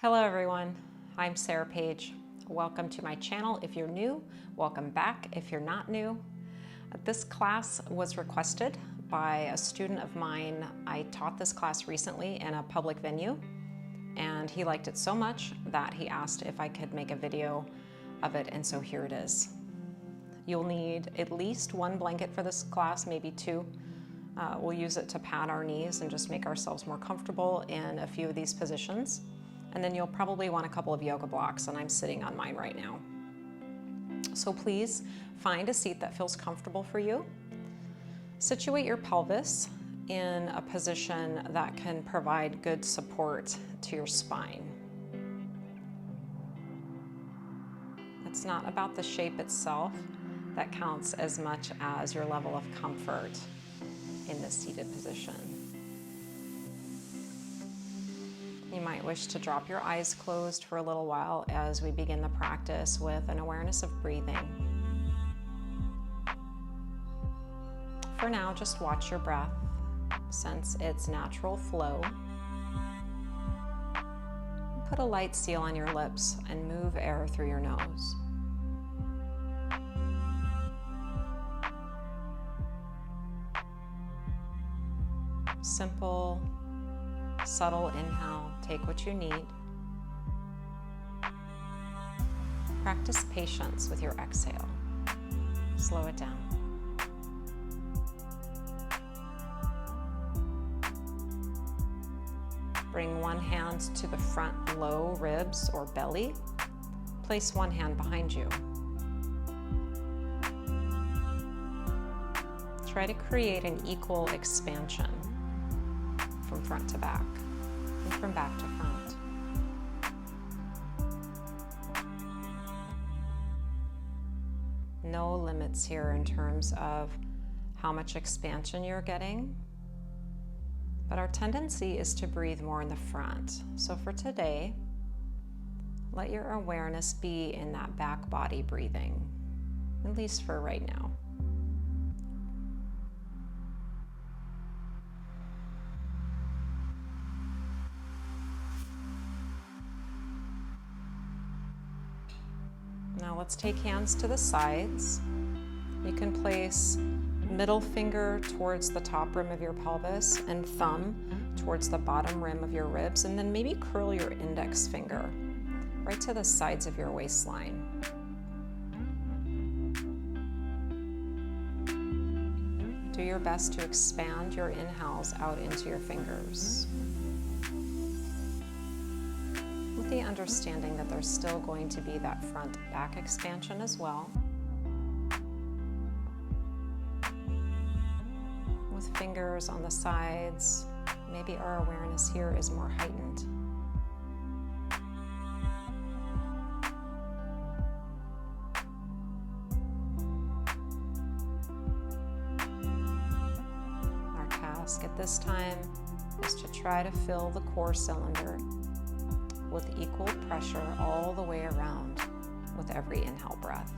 Hello everyone, I'm Sara Paige. Welcome to my channel if you're new, welcome back if you're not new. This class was requested by a student of mine. I taught this class recently in a public venue and he liked it so much that he asked if I could make a video of it, and so here it is. You'll need at least one blanket for this class, maybe two. We'll use it to pad our knees and just make ourselves more comfortable in a few of these positions. And then you'll probably want a couple of yoga blocks, and I'm sitting on mine right now. So please find a seat that feels comfortable for you. Situate your pelvis in a position that can provide good support to your spine. It's not about the shape itself that counts as much as your level of comfort in the seated position. You might wish to drop your eyes closed for a little while as we begin the practice with an awareness of breathing. For now, just watch your breath, sense its natural flow. Put a light seal on your lips and move air through your nose. Simple, subtle inhale, take what you need. Practice patience with your exhale. Slow it down. Bring one hand to the front low ribs or belly. Place one hand behind you. Try to create an equal expansion from front to back and from back to front. No limits here in terms of how much expansion you're getting, but our tendency is to breathe more in the front. So for today, let your awareness be in that back body breathing, at least for right now. Now let's take hands to the sides. You can place middle finger towards the top rim of your pelvis and thumb towards the bottom rim of your ribs, and then maybe curl your index finger right to the sides of your waistline. Do your best to expand your inhales out into your fingers, with the understanding that there's still going to be that front back expansion as well. With fingers on the sides, maybe our awareness here is more heightened. Our task at this time is to try to fill the core cylinder with equal pressure all the way around with every inhale breath.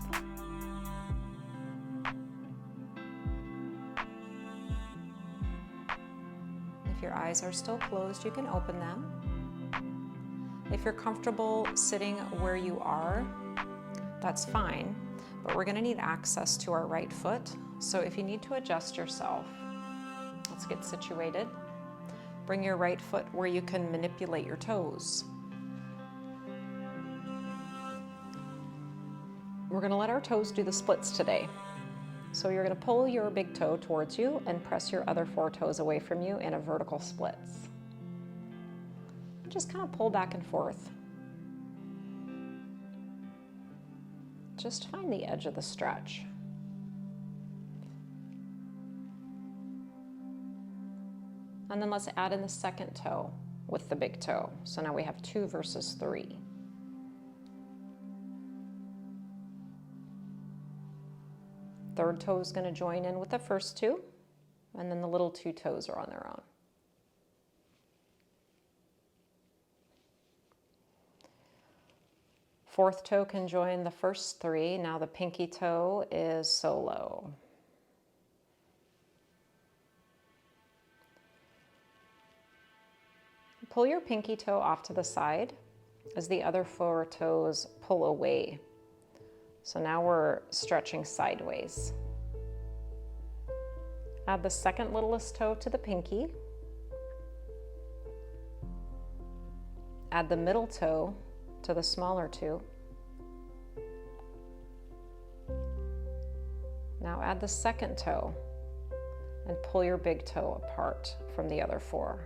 If your eyes are still closed, you can open them. If you're comfortable sitting where you are, that's fine, but we're going to need access to our right foot. So if you need to adjust yourself, let's get situated. Bring your right foot where you can manipulate your toes. We're going to let our toes do the splits today. So you're going to pull your big toe towards you and press your other four toes away from you in a vertical splits. Just kind of pull back and forth. Just find the edge of the stretch. And then let's add in the second toe with the big toe. So now we have 2 versus 3. Third toe is going to join in with the first two, and then the little 2 toes are on their own. Fourth toe can join the first 3. Now the pinky toe is solo. Pull your pinky toe off to the side as the other 4 toes pull away. So now we're stretching sideways. Add the second littlest toe to the pinky. Add the middle toe to the smaller 2. Now add the second toe and pull your big toe apart from the other 4.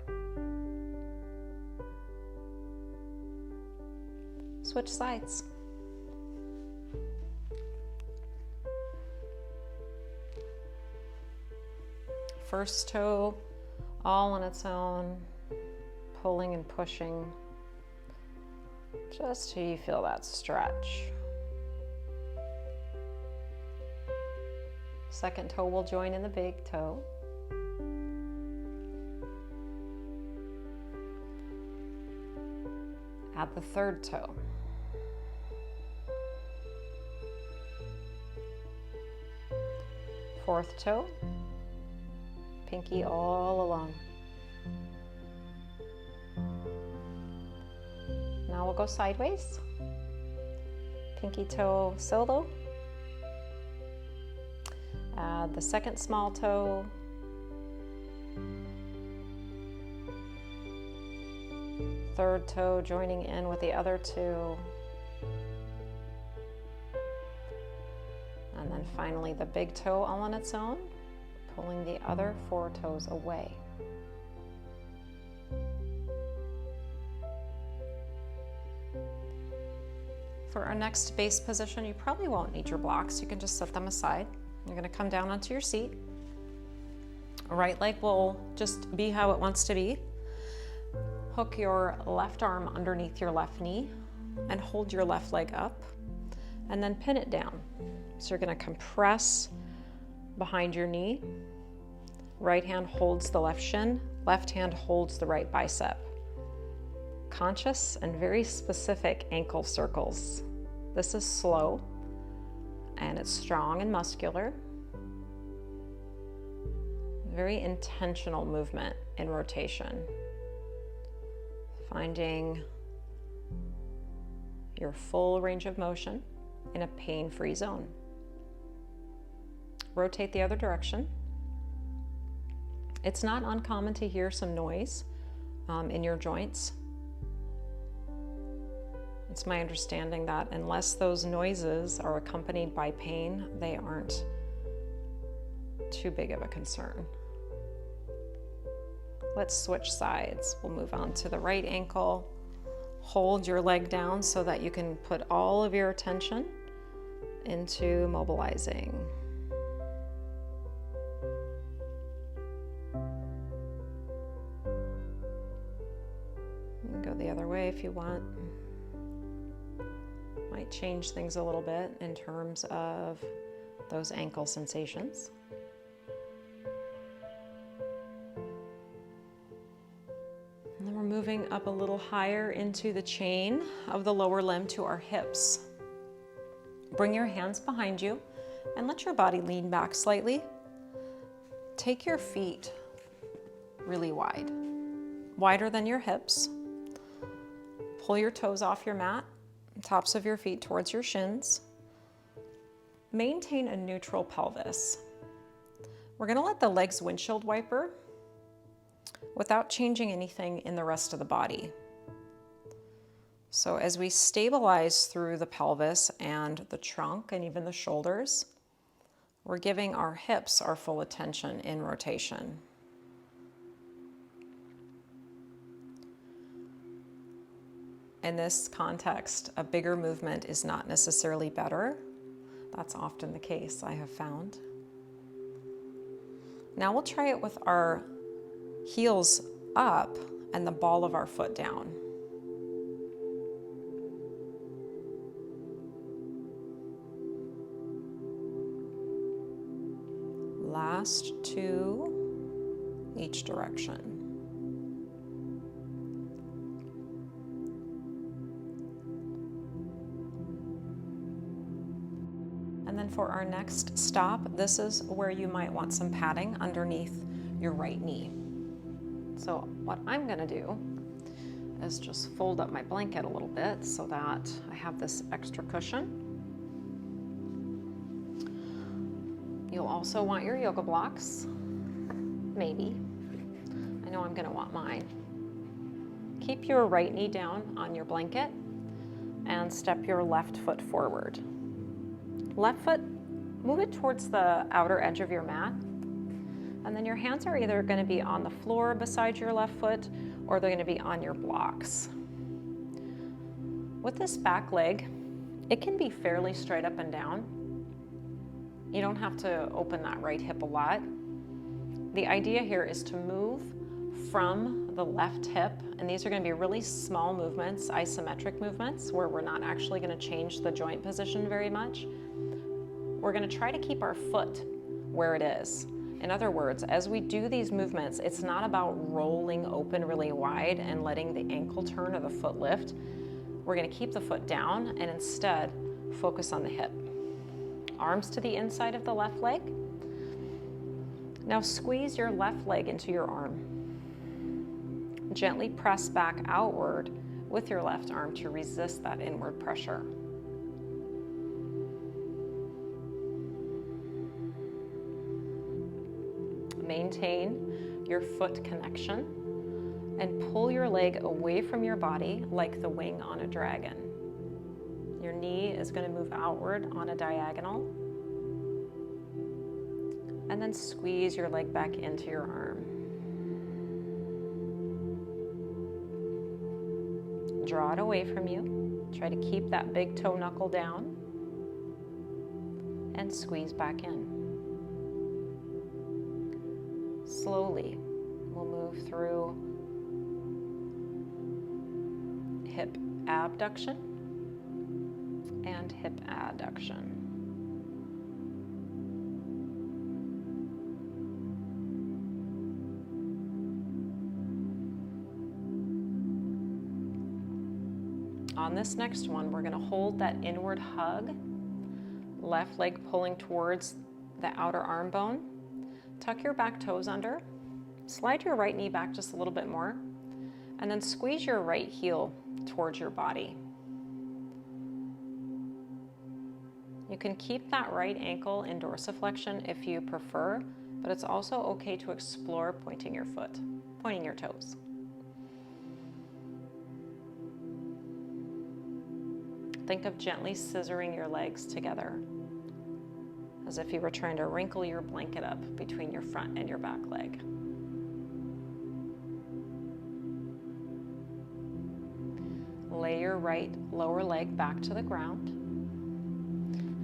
Switch sides. First toe all on its own, pulling and pushing, just till you feel that stretch. Second toe will join in the big toe. Add the third toe. Fourth toe, pinky all along. Now we'll go sideways. Pinky toe solo. Add the second small toe. Third toe joining in with the other 2. And then finally the big toe all on its own, pulling the other 4 toes away. For our next base position, you probably won't need your blocks. You can just set them aside. You're going to come down onto your seat. Right leg will just be how it wants to be. Hook your left arm underneath your left knee and hold your left leg up, and then pin it down. So you're going to compress behind your knee. Right hand holds the left shin, left hand holds the right bicep. Conscious and very specific ankle circles. This is slow and it's strong and muscular. Very intentional movement in rotation. Finding your full range of motion in a pain-free zone. Rotate the other direction. It's not uncommon to hear some noise in your joints. It's my understanding that unless those noises are accompanied by pain, they aren't too big of a concern. Let's switch sides. We'll move on to the right ankle. Hold your leg down so that you can put all of your attention into mobilizing. You can go the other way if you want. Might change things a little bit in terms of those ankle sensations. And then we're moving up a little higher into the chain of the lower limb to our hips. Bring your hands behind you and let your body lean back slightly. Take your feet really wide, wider than your hips. Pull your toes off your mat, tops of your feet towards your shins. Maintain a neutral pelvis. We're going to let the legs windshield wiper without changing anything in the rest of the body. So as we stabilize through the pelvis and the trunk and even the shoulders, we're giving our hips our full attention in rotation. In this context, a bigger movement is not necessarily better. That's often the case, I have found. Now we'll try it with our heels up and the ball of our foot down. Last 2 each direction. And then for our next stop, this is where you might want some padding underneath your right knee. So what I'm going to do is just fold up my blanket a little bit so that I have this extra cushion. You'll also want your yoga blocks, maybe. I know I'm gonna want mine. Keep your right knee down on your blanket and step your left foot forward. Left foot, move it towards the outer edge of your mat. And then your hands are either going to be on the floor beside your left foot or they're going to be on your blocks. With this back leg, it can be fairly straight up and down. You don't have to open that right hip a lot. The idea here is to move from the left hip, and these are going to be really small movements, isometric movements, where we're not actually going to change the joint position very much. We're going to try to keep our foot where it is. In other words, as we do these movements, it's not about rolling open really wide and letting the ankle turn or the foot lift. We're going to keep the foot down and instead focus on the hip. Arms to the inside of the left leg. Now squeeze your left leg into your arm. Gently press back outward with your left arm to resist that inward pressure. Maintain your foot connection and pull your leg away from your body like the wing on a dragon. Your knee is going to move outward on a diagonal. And then squeeze your leg back into your arm. Draw it away from you. Try to keep that big toe knuckle down. And squeeze back in. Slowly, we'll move through hip abduction and hip adduction. On this next one, we're going to hold that inward hug, left leg pulling towards the outer arm bone. Tuck your back toes under, slide your right knee back just a little bit more, and then squeeze your right heel towards your body. You can keep that right ankle in dorsiflexion if you prefer, but it's also okay to explore pointing your toes. Think of gently scissoring your legs together, as if you were trying to wrinkle your blanket up between your front and your back leg. Lay your right lower leg back to the ground.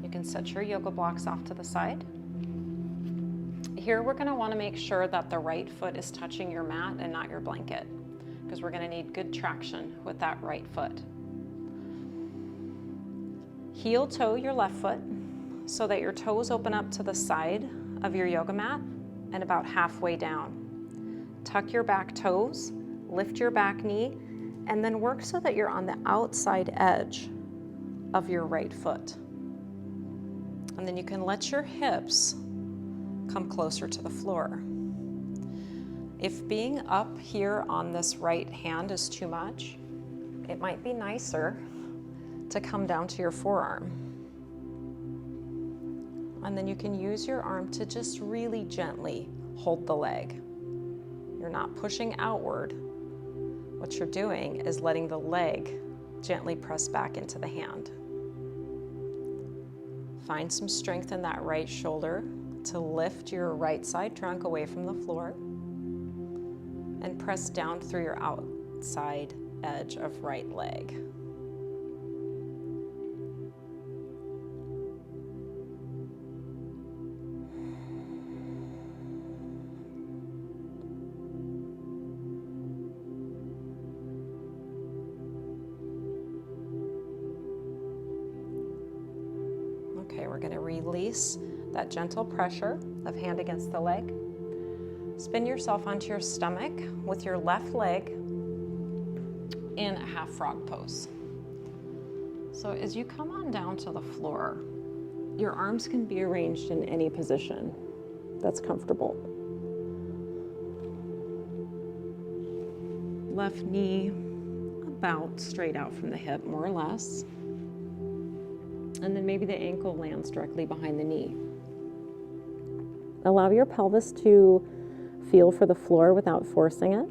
You can set your yoga blocks off to the side. Here we're going to want to make sure that the right foot is touching your mat and not your blanket, because we're going to need good traction with that right foot. Heel toe your left foot so that your toes open up to the side of your yoga mat and about halfway down. Tuck your back toes, lift your back knee, and then work so that you're on the outside edge of your right foot. And then you can let your hips come closer to the floor. If being up here on this right hand is too much, it might be nicer to come down to your forearm. And then you can use your arm to just really gently hold the leg. You're not pushing outward. What you're doing is letting the leg gently press back into the hand. Find some strength in that right shoulder to lift your right side trunk away from the floor and press down through your outside edge of right leg. Okay, we're going to release that gentle pressure of hand against the leg. Spin yourself onto your stomach with your left leg in a half frog pose. So as you come on down to the floor, your arms can be arranged in any position that's comfortable. Left knee out, straight out from the hip, more or less. And then maybe the ankle lands directly behind the knee. Allow your pelvis to feel for the floor without forcing it.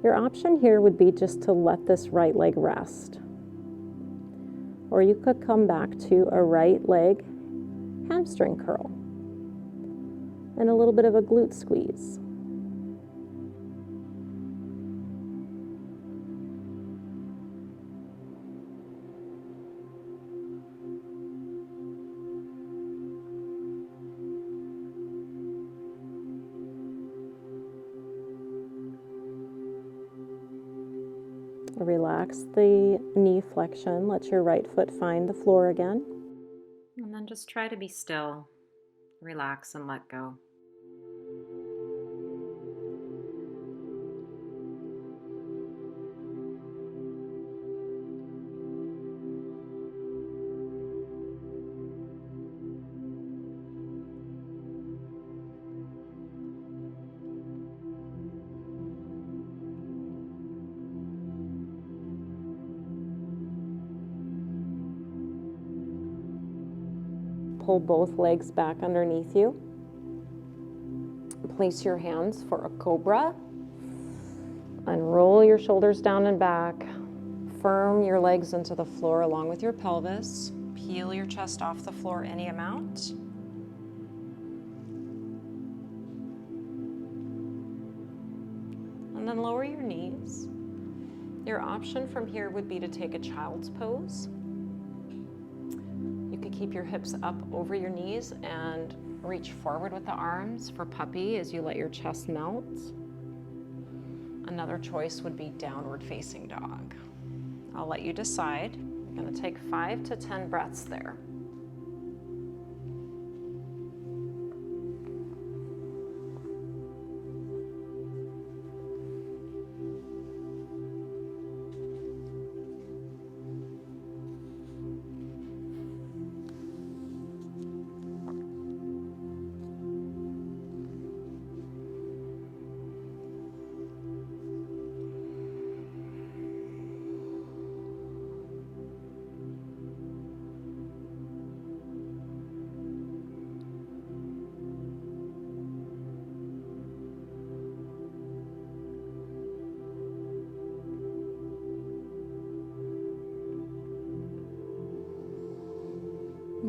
Your option here would be just to let this right leg rest. Or you could come back to a right leg hamstring curl and a little bit of a glute squeeze. Relax the knee flexion. Let your right foot find the floor again. And then just try to be still, relax, and let go. Pull both legs back underneath you. Place your hands for a cobra and roll your shoulders down and back. Firm your legs into the floor along with your pelvis. Peel your chest off the floor any amount. And then lower your knees. Your option from here would be to take a child's pose. Keep your hips up over your knees and reach forward with the arms for puppy as you let your chest melt. Another choice would be downward facing dog. I'll let you decide. You're going to take 5 to 10 breaths there.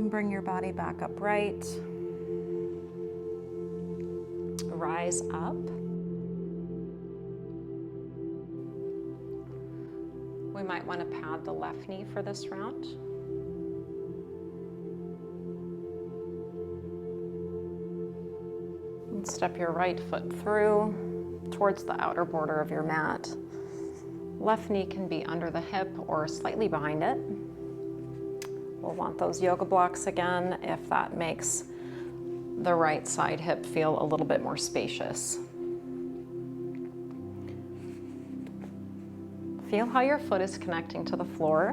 Bring your body back upright. Rise up. We might want to pad the left knee for this round. And step your right foot through towards the outer border of your mat. Left knee can be under the hip or slightly behind it. We'll want those yoga blocks again if that makes the right side hip feel a little bit more spacious. Feel how your foot is connecting to the floor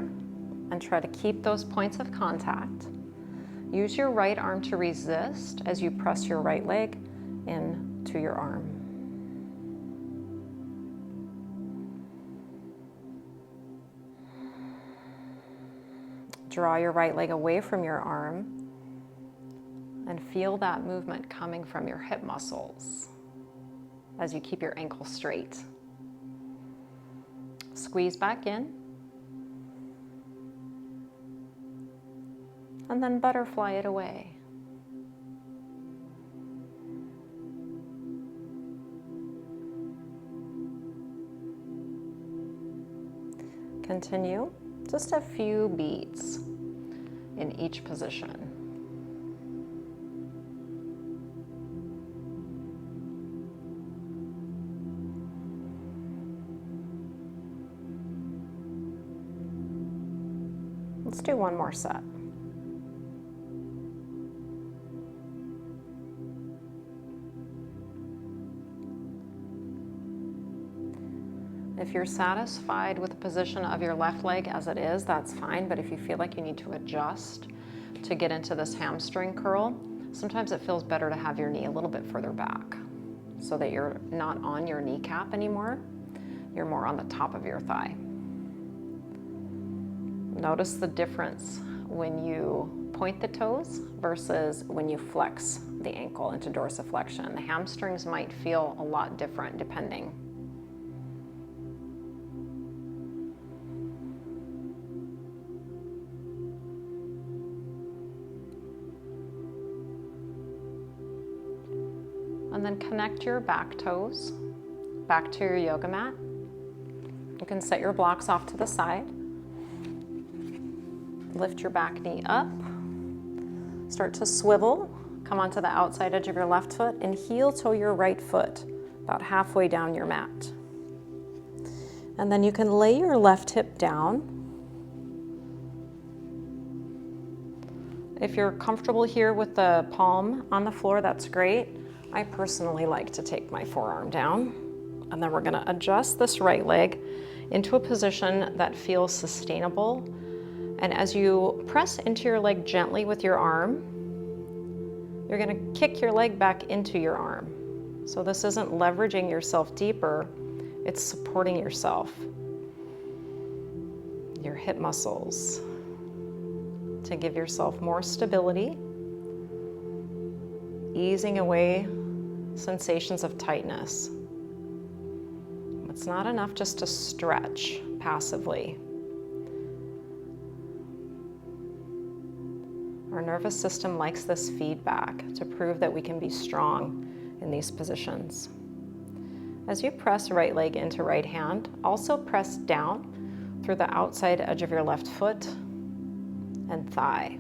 and try to keep those points of contact. Use your right arm to resist as you press your right leg into your arm. Draw your right leg away from your arm and feel that movement coming from your hip muscles as you keep your ankle straight. Squeeze back in and then butterfly it away. Continue just a few beats in each position. Let's do one more set. If you're satisfied with the position of your left leg as it is, that's fine. But if you feel like you need to adjust to get into this hamstring curl, sometimes it feels better to have your knee a little bit further back so that you're not on your kneecap anymore. You're more on the top of your thigh. Notice the difference when you point the toes versus when you flex the ankle into dorsiflexion. The hamstrings might feel a lot different depending. And then connect your back toes back to your yoga mat. You can set your blocks off to the side. Lift your back knee up. Start to swivel. Come onto the outside edge of your left foot and heel toe your right foot about halfway down your mat. And then you can lay your left hip down. If you're comfortable here with the palm on the floor, that's great. I personally like to take my forearm down. And then we're gonna adjust this right leg into a position that feels sustainable. And as you press into your leg gently with your arm, you're gonna kick your leg back into your arm. So this isn't leveraging yourself deeper, it's supporting yourself, your hip muscles, to give yourself more stability, easing away sensations of tightness. It's not enough just to stretch passively. Our nervous system likes this feedback to prove that we can be strong in these positions. As you press right leg into right hand, also press down through the outside edge of your left foot and thigh.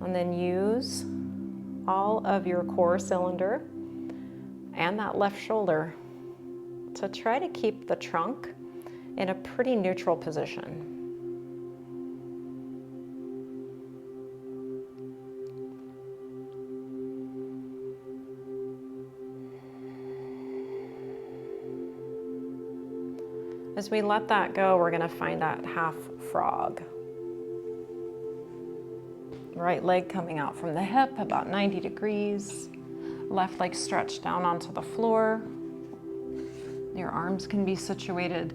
And then use all of your core cylinder and that left shoulder to try to keep the trunk in a pretty neutral position. As we let that go, we're going to find that half frog. Right leg coming out from the hip, about 90 degrees. Left leg stretched down onto the floor. Your arms can be situated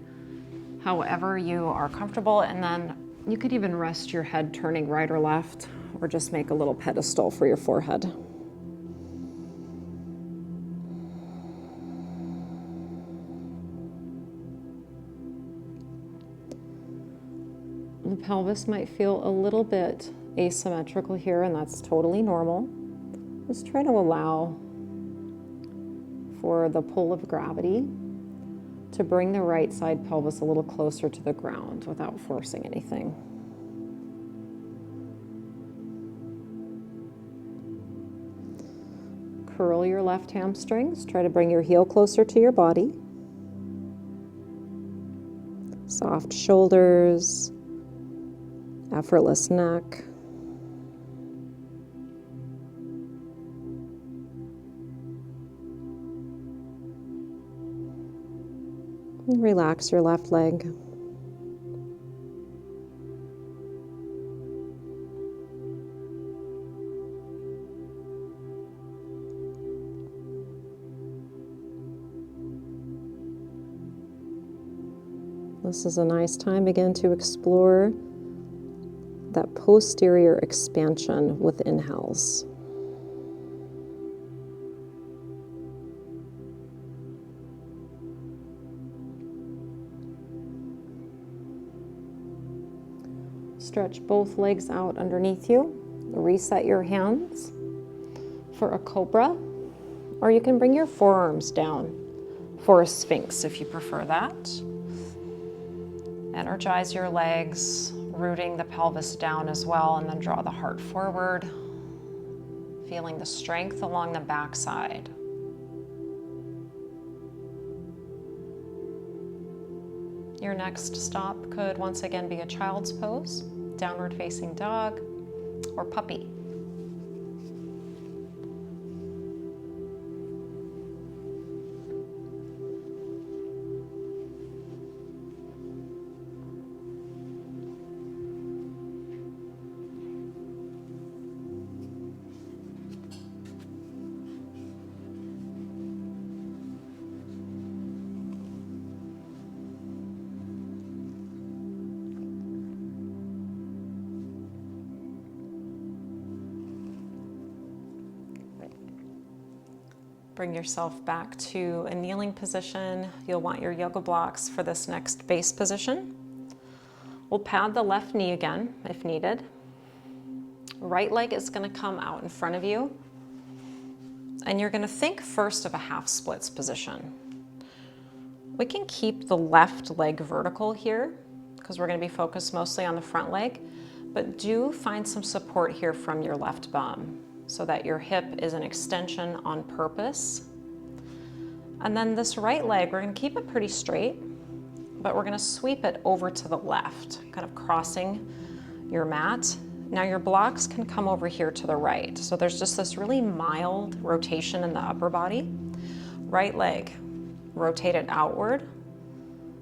however you are comfortable, and then you could even rest your head turning right or left, or just make a little pedestal for your forehead. The pelvis might feel a little bit asymmetrical here, and that's totally normal. Just try to allow for the pull of gravity to bring the right side pelvis a little closer to the ground without forcing anything. Curl your left hamstrings. Try to bring your heel closer to your body. Soft shoulders, effortless neck. And relax your left leg. This is a nice time again to explore that posterior expansion with inhales. Stretch both legs out underneath you. Reset your hands for a cobra, or you can bring your forearms down for a sphinx if you prefer that. Energize your legs, rooting the pelvis down as well, and then draw the heart forward, feeling the strength along the backside. Your next stop could once again be a child's pose, downward facing dog, or puppy. Bring yourself back to a kneeling position. You'll want your yoga blocks for this next base position. We'll pad the left knee again if needed. Right leg is going to come out in front of you. And you're going to think first of a half splits position. We can keep the left leg vertical here because we're going to be focused mostly on the front leg, but do find some support here from your left bum so that your hip is an extension on purpose. And then this right leg, we're going to keep it pretty straight, but we're going to sweep it over to the left, kind of crossing your mat. Now your blocks can come over here to the right. So there's just this really mild rotation in the upper body. Right leg, rotate it outward,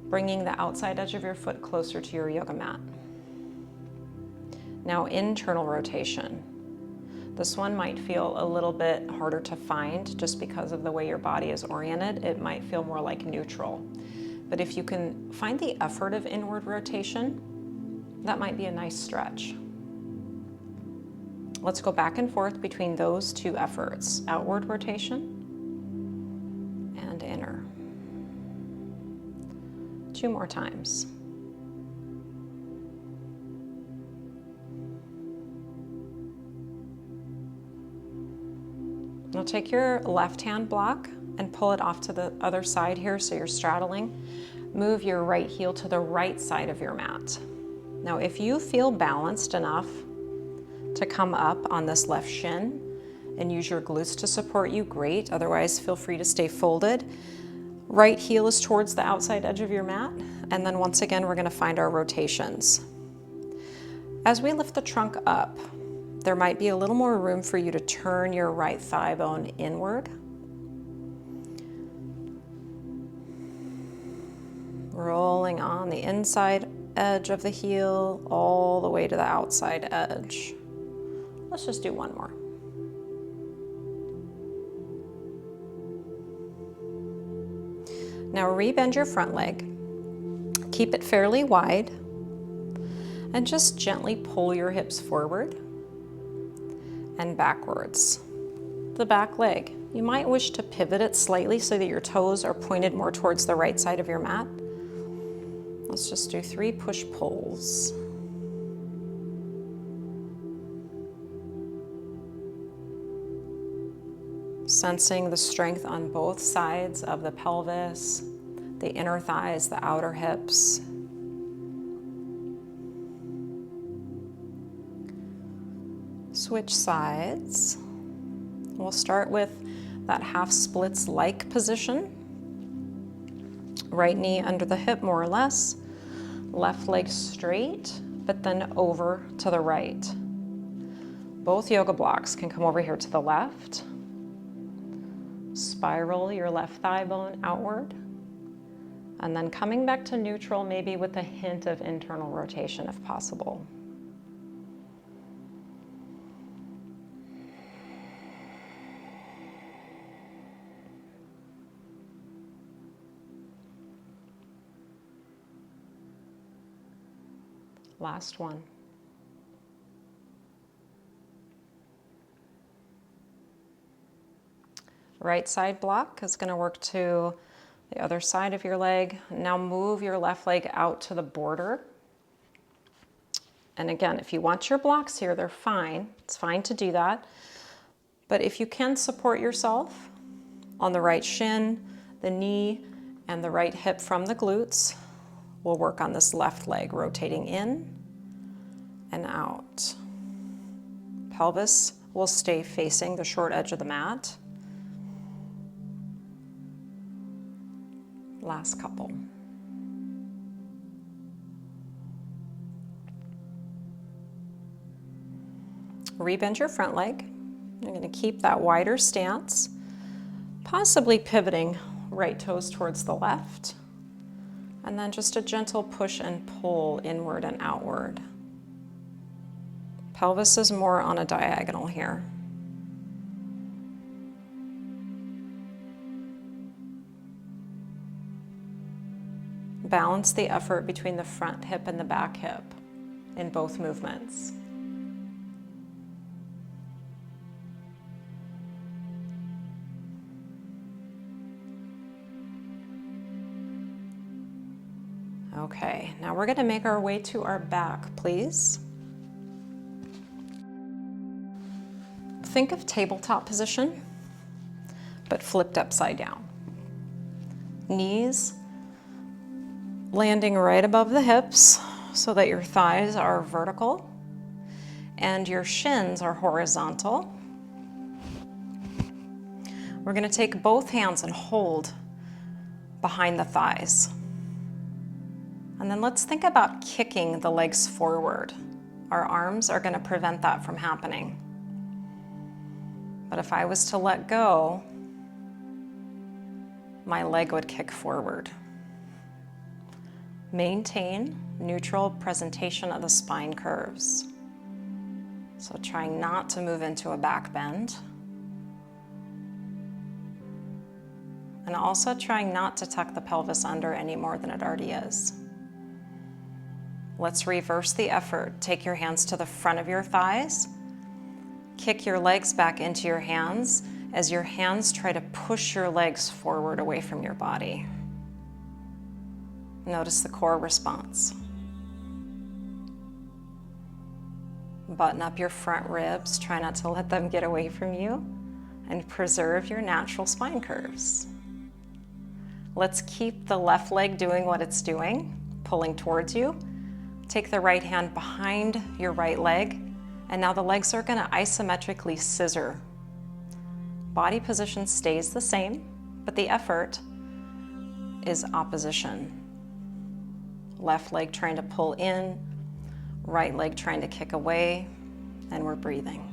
bringing the outside edge of your foot closer to your yoga mat. Now internal rotation. This one might feel a little bit harder to find just because of the way your body is oriented. It might feel more like neutral. But if you can find the effort of inward rotation, that might be a nice stretch. Let's go back and forth between those two efforts, outward rotation and inner. 2 more times. Now take your left hand block and pull it off to the other side here so you're straddling. Move your right heel to the right side of your mat. Now if you feel balanced enough to come up on this left shin and use your glutes to support you, great. Otherwise, feel free to stay folded. Right heel is towards the outside edge of your mat. And then once again, we're gonna find our rotations. As we lift the trunk up, there might be a little more room for you to turn your right thigh bone inward. Rolling on the inside edge of the heel all the way to the outside edge. Let's just do one more. Now rebend your front leg. Keep it fairly wide and just gently pull your hips forward and backwards. The back leg. You might wish to pivot it slightly so that your toes are pointed more towards the right side of your mat. Let's just do 3 push-pulls. Sensing the strength on both sides of the pelvis, the inner thighs, the outer hips. Switch sides. We'll start with that half splits-like position. Right knee under the hip, more or less. Left leg straight, but then over to the right. Both yoga blocks can come over here to the left. Spiral your left thigh bone outward. And then coming back to neutral, maybe with a hint of internal rotation if possible. Last one. Right side block is going to work to the other side of your leg. Now move your left leg out to the border. And again, if you want your blocks here, they're fine. It's fine to do that. But if you can support yourself on the right shin, the knee, and the right hip from the glutes, we'll work on this left leg, rotating in and out. Pelvis will stay facing the short edge of the mat. Last couple. Rebend your front leg. You're going to keep that wider stance, possibly pivoting right toes towards the left, and then just a gentle push and pull inward and outward. Pelvis is more on a diagonal here. Balance the effort between the front hip and the back hip in both movements. Okay, now we're going to make our way to our back, please. Think of tabletop position, but flipped upside down. Knees landing right above the hips so that your thighs are vertical and your shins are horizontal. We're going to take both hands and hold behind the thighs. And then let's think about kicking the legs forward. Our arms are going to prevent that from happening. But if I was to let go, my leg would kick forward. Maintain neutral presentation of the spine curves. So trying not to move into a back bend. And also trying not to tuck the pelvis under any more than it already is. Let's reverse the effort. Take your hands to the front of your thighs. Kick your legs back into your hands as your hands try to push your legs forward away from your body. Notice the core response. Button up your front ribs. Try not to let them get away from you, and preserve your natural spine curves. Let's keep the left leg doing what it's doing, pulling towards you. Take the right hand behind your right leg, and now the legs are going to isometrically scissor. Body position stays the same, but the effort is opposition. Left leg trying to pull in, right leg trying to kick away, and we're breathing.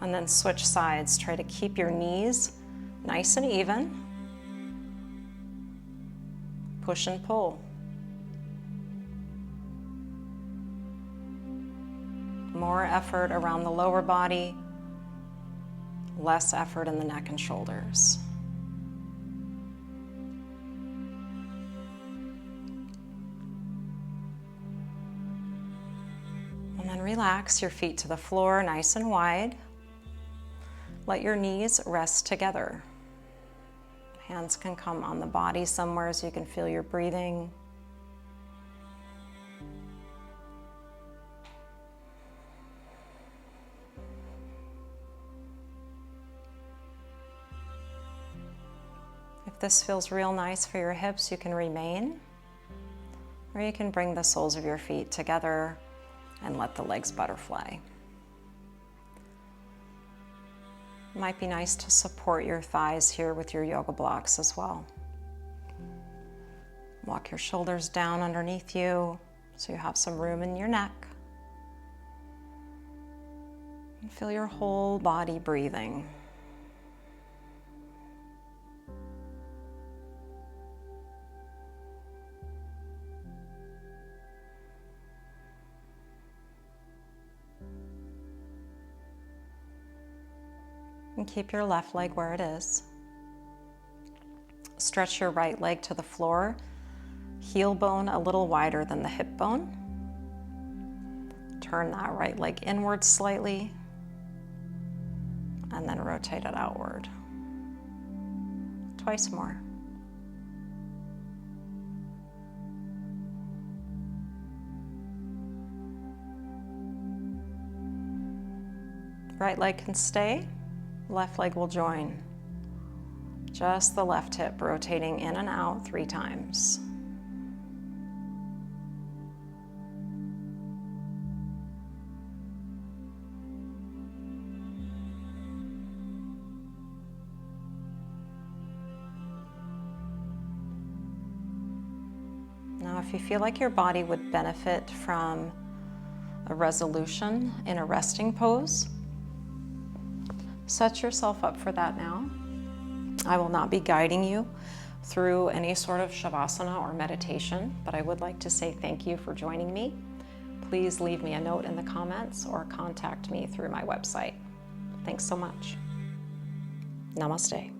And then switch sides. Try to keep your knees nice and even. Push and pull. More effort around the lower body, less effort in the neck and shoulders. And then relax your feet to the floor nice and wide. Let your knees rest together. Hands can come on the body somewhere so you can feel your breathing. If this feels real nice for your hips, you can remain, or you can bring the soles of your feet together and let the legs butterfly. It might be nice to support your thighs here with your yoga blocks as well. Walk your shoulders down underneath you so you have some room in your neck. And feel your whole body breathing. And keep your left leg where it is. Stretch your right leg to the floor, heel bone a little wider than the hip bone. Turn that right leg inward slightly, and then rotate it outward. Twice more. Right leg can stay. Left leg will join. Just the left hip rotating in and out 3 times. Now, if you feel like your body would benefit from a resolution in a resting pose, set yourself up for that now. I will not be guiding you through any sort of shavasana or meditation, but I would like to say thank you for joining me. Please leave me a note in the comments or contact me through my website. Thanks so much. Namaste.